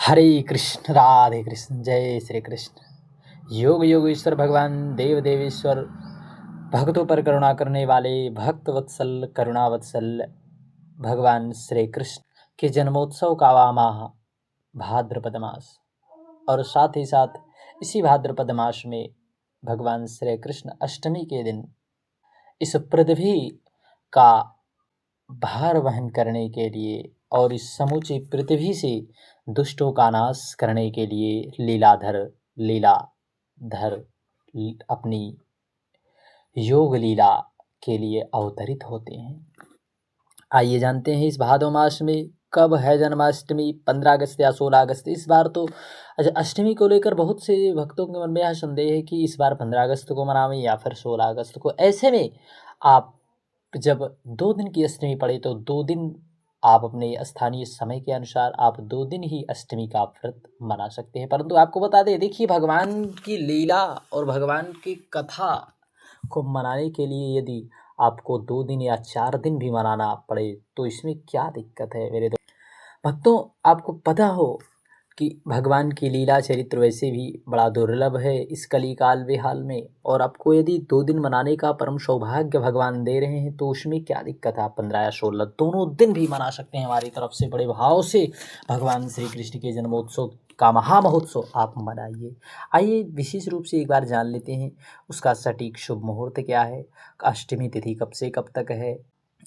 हरे कृष्ण राधे कृष्ण जय श्री कृष्ण। योग योगेश्वर भगवान देव देवेश्वर भक्तों पर करुणा करने वाले भक्त वत्सल करुणा वत्सल भगवान श्री कृष्ण के जन्मोत्सव का माह भाद्रपद मास और साथ ही साथ इसी भाद्रपद मास में भगवान श्री कृष्ण अष्टमी के दिन इस पृथ्वी का भार वहन करने के लिए और इस समूची पृथ्वी से दुष्टों का नाश करने के लिए लीलाधर अपनी योग लीला के लिए अवतरित होते हैं। आइए जानते हैं इस भादो मास में कब है जन्माष्टमी। 15 अगस्त या 16 अगस्त। इस बार तो अष्टमी को लेकर बहुत से भक्तों के मन में यह संदेह है कि इस बार 15 अगस्त को मनावें या फिर 16 अगस्त को। ऐसे में आप जब 2 दिन की अष्टमी पड़े तो 2 दिन आप अपने स्थानीय समय के अनुसार आप 2 दिन ही अष्टमी का व्रत मना सकते हैं। परंतु आपको बता दें, देखिए, भगवान की लीला और भगवान की कथा को मनाने के लिए यदि आपको 2 दिन या 4 दिन भी मनाना पड़े तो इसमें क्या दिक्कत है मेरे भक्तों। आपको पता हो कि भगवान की लीला चरित्र वैसे भी बड़ा दुर्लभ है इस कली काल विहाल में, और आपको यदि 2 दिन मनाने का परम सौभाग्य भगवान दे रहे हैं तो उसमें क्या दिक्कत है। आप 15 या 16 दोनों दिन भी मना सकते हैं। हमारी तरफ से बड़े भाव से भगवान श्री कृष्ण के जन्मोत्सव का महामहोत्सव आप मनाइए। आइए विशेष रूप से एक बार जान लेते हैं उसका सटीक शुभ मुहूर्त क्या है, अष्टमी तिथि कब से कब तक है,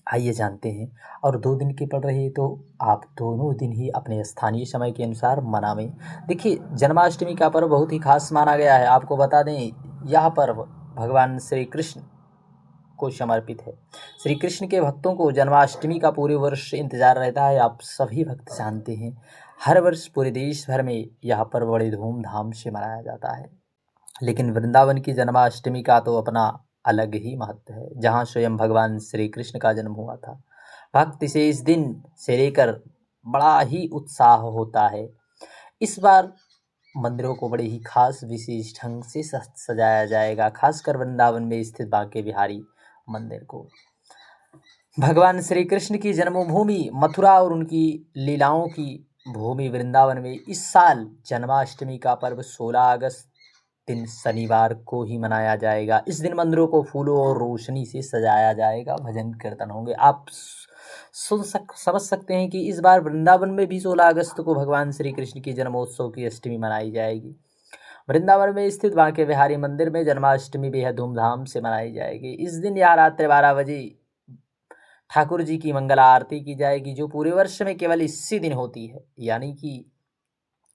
आइए जानते हैं। और 2 दिन की पड़ रही है तो आप दोनों दिन ही अपने स्थानीय समय के अनुसार मनावें। देखिए, जन्माष्टमी का पर्व बहुत ही खास माना गया है। आपको बता दें, यह पर्व भगवान श्री कृष्ण को समर्पित है। श्री कृष्ण के भक्तों को जन्माष्टमी का पूरे वर्ष इंतजार रहता है। आप सभी भक्त जानते हैं, हर वर्ष पूरे देश भर में यह पर्व बड़े धूमधाम से मनाया जाता है। लेकिन वृंदावन की जन्माष्टमी का तो अपना अलग ही महत्व है, जहाँ स्वयं भगवान श्री कृष्ण का जन्म हुआ था। भक्त इसे इस दिन से लेकर बड़ा ही उत्साह होता है। इस बार मंदिरों को बड़े ही खास विशेष ढंग से सजाया जाएगा, खासकर वृंदावन में स्थित बांके बिहारी मंदिर को। भगवान श्री कृष्ण की जन्मभूमि मथुरा और उनकी लीलाओं की भूमि वृंदावन में इस साल जन्माष्टमी का पर्व 16 अगस्त दिन शनिवार को ही मनाया जाएगा। इस दिन मंदिरों को फूलों और रोशनी से सजाया जाएगा, भजन कीर्तन होंगे। आप समझ सकते हैं कि इस बार वृंदावन में भी 16 अगस्त को भगवान श्री कृष्ण की जन्मोत्सव की अष्टमी मनाई जाएगी। वृंदावन में स्थित बांके बिहारी मंदिर में जन्माष्टमी बेहद धूमधाम से मनाई जाएगी। इस दिन यहाँ रात्रि 12 बजे ठाकुर जी की मंगला आरती की जाएगी, जो पूरे वर्ष में केवल इसी दिन होती है। यानी कि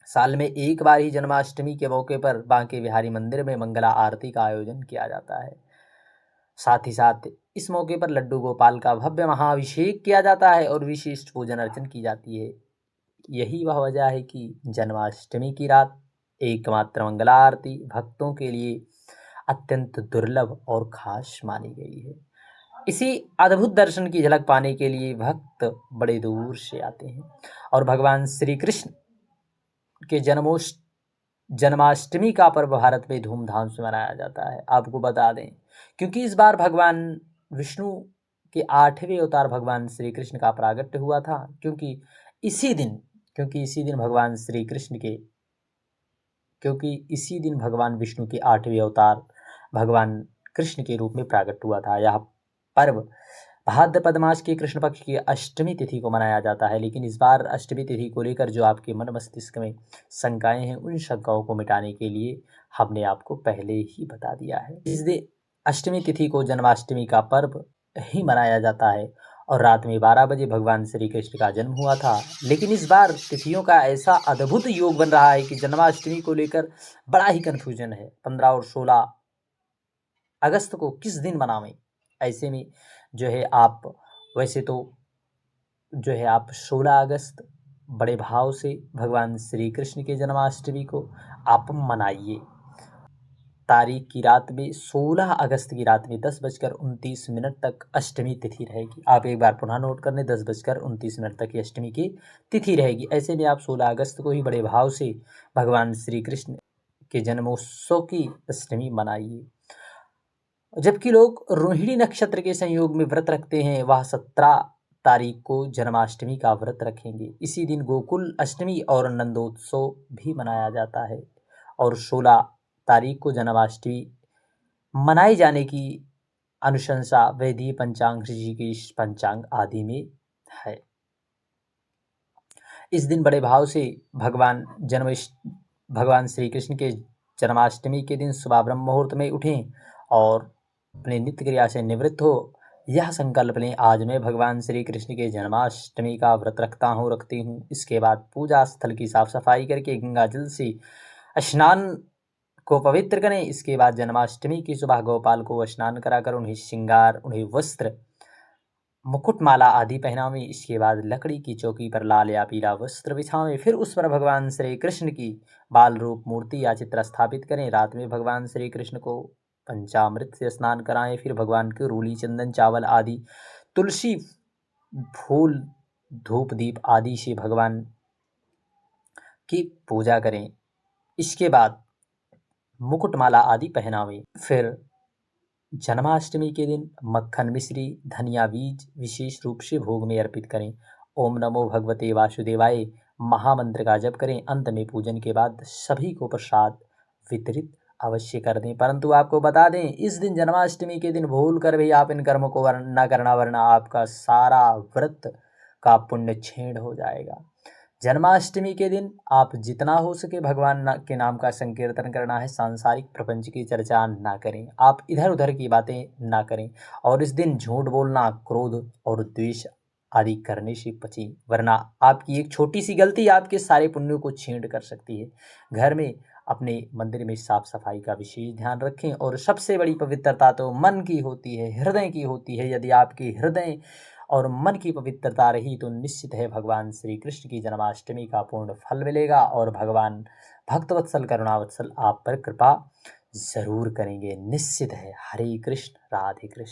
साल में एक बार ही जन्माष्टमी के मौके पर बांके बिहारी मंदिर में मंगला आरती का आयोजन किया जाता है। साथ ही साथ इस मौके पर लड्डू गोपाल का भव्य महाअभिषेक किया जाता है और विशिष्ट पूजन अर्चन की जाती है। यही वह वजह है कि जन्माष्टमी की रात एकमात्र मंगला आरती भक्तों के लिए अत्यंत दुर्लभ और खास मानी गई है। इसी अद्भुत दर्शन की झलक पाने के लिए भक्त बड़े दूर से आते हैं और भगवान श्री कृष्ण के जन्माष्टमी का पर्व भारत में धूमधाम से मनाया जाता है। आपको बता दें, क्योंकि इस बार भगवान विष्णु के 8वें अवतार भगवान श्री कृष्ण का प्रागट्य हुआ था। क्योंकि इसी दिन भगवान विष्णु के 8वें अवतार भगवान कृष्ण के रूप में प्रागट्य हुआ था। यह पर्व भाद्रपद मास की कृष्ण पक्ष की अष्टमी तिथि को मनाया जाता है। लेकिन इस बार अष्टमी तिथि को लेकर जो आपके मन मस्तिष्क में शंकाएं हैं, उन शंकाओं को मिटाने के लिए हमने आपको पहले ही बता दिया है। इस दिन अष्टमी तिथि को जन्माष्टमी का पर्व ही मनाया जाता है और रात में 12 बजे भगवान श्री कृष्ण का जन्म हुआ था। लेकिन इस बार तिथियों का ऐसा अद्भुत योग बन रहा है कि जन्माष्टमी को लेकर बड़ा ही कन्फ्यूजन है। 15 और 16 अगस्त को किस दिन मनावें। ऐसे में आप 16 अगस्त बड़े भाव से भगवान श्री कृष्ण के जन्माष्टमी को आप मनाइए। तारीख की रात में 16 अगस्त की रात में 10:29 तक अष्टमी तिथि रहेगी। आप एक बार पुनः नोट कर लें, 10:29 तक की अष्टमी की तिथि रहेगी। ऐसे में आप 16 अगस्त को ही बड़े भाव से भगवान श्री कृष्ण के जन्मोत्सव की अष्टमी मनाइए। जबकि लोग रोहिणी नक्षत्र के संयोग में व्रत रखते हैं, वह 17 तारीख को जन्माष्टमी का व्रत रखेंगे। इसी दिन गोकुल अष्टमी और नंदोत्सव भी मनाया जाता है और 16 तारीख को जन्माष्टमी मनाए जाने की अनुशंसा वैदिक पंचांग, ऋषिकेश पंचांग आदि में है। इस दिन बड़े भाव से भगवान श्री कृष्ण के जन्माष्टमी के दिन सुबह ब्रह्म मुहूर्त में उठें और अपने नित्य क्रिया से निवृत्त हो यह संकल्प लें, आज मैं भगवान श्री कृष्ण के जन्माष्टमी का व्रत रखती हूँ। इसके बाद पूजा स्थल की साफ सफाई करके गंगा जल से स्नान को पवित्र करें। इसके बाद जन्माष्टमी की सुबह गोपाल को स्नान कराकर उन्हें श्रृंगार, उन्हें वस्त्र, मुकुटमाला आदि पहनावें। इसके बाद लकड़ी की चौकी पर लाल या पीला वस्त्र बिछावें। फिर उस पर भगवान श्री कृष्ण की बाल रूप मूर्ति या चित्र स्थापित करें। रात में भगवान श्री कृष्ण को पंचामृत से स्नान कराएं। फिर भगवान के रूली, चंदन, चावल आदि, तुलसी, फूल, धूप, दीप आदि से भगवान की पूजा करें। इसके बाद मुकुटमाला आदि पहनावें। फिर जन्माष्टमी के दिन मक्खन, मिश्री, धनिया बीज विशेष रूप से भोग में अर्पित करें। ओम नमो भगवते वासुदेवाय महामंत्र का जप करें। अंत में पूजन के बाद सभी को प्रसाद वितरित अवश्य कर दें। परंतु आपको बता दें, इस दिन जन्माष्टमी के दिन भूल कर भी आप इन कर्मों को न करना, वरना आपका सारा व्रत का पुण्य क्षीण हो जाएगा। जन्माष्टमी के दिन आप जितना हो सके भगवान के नाम का संकीर्तन करना है। सांसारिक प्रपंच की चर्चा ना करें, आप इधर उधर की बातें ना करें और इस दिन झूठ बोलना, क्रोध और द्वेष आदि करने से बचें, वरना आपकी एक छोटी सी गलती आपके सारे पुण्यों को छीन कर सकती है। घर में, अपने मंदिर में साफ सफाई का विशेष ध्यान रखें और सबसे बड़ी पवित्रता तो मन की होती है, हृदय की होती है। यदि आपके हृदय और मन की पवित्रता रही तो निश्चित है भगवान श्री कृष्ण की जन्माष्टमी का पूर्ण फल मिलेगा और भगवान भक्तवत्सल, करुणावत्सल आप पर कृपा जरूर करेंगे, निश्चित है। हरे कृष्ण, राधे कृष्ण।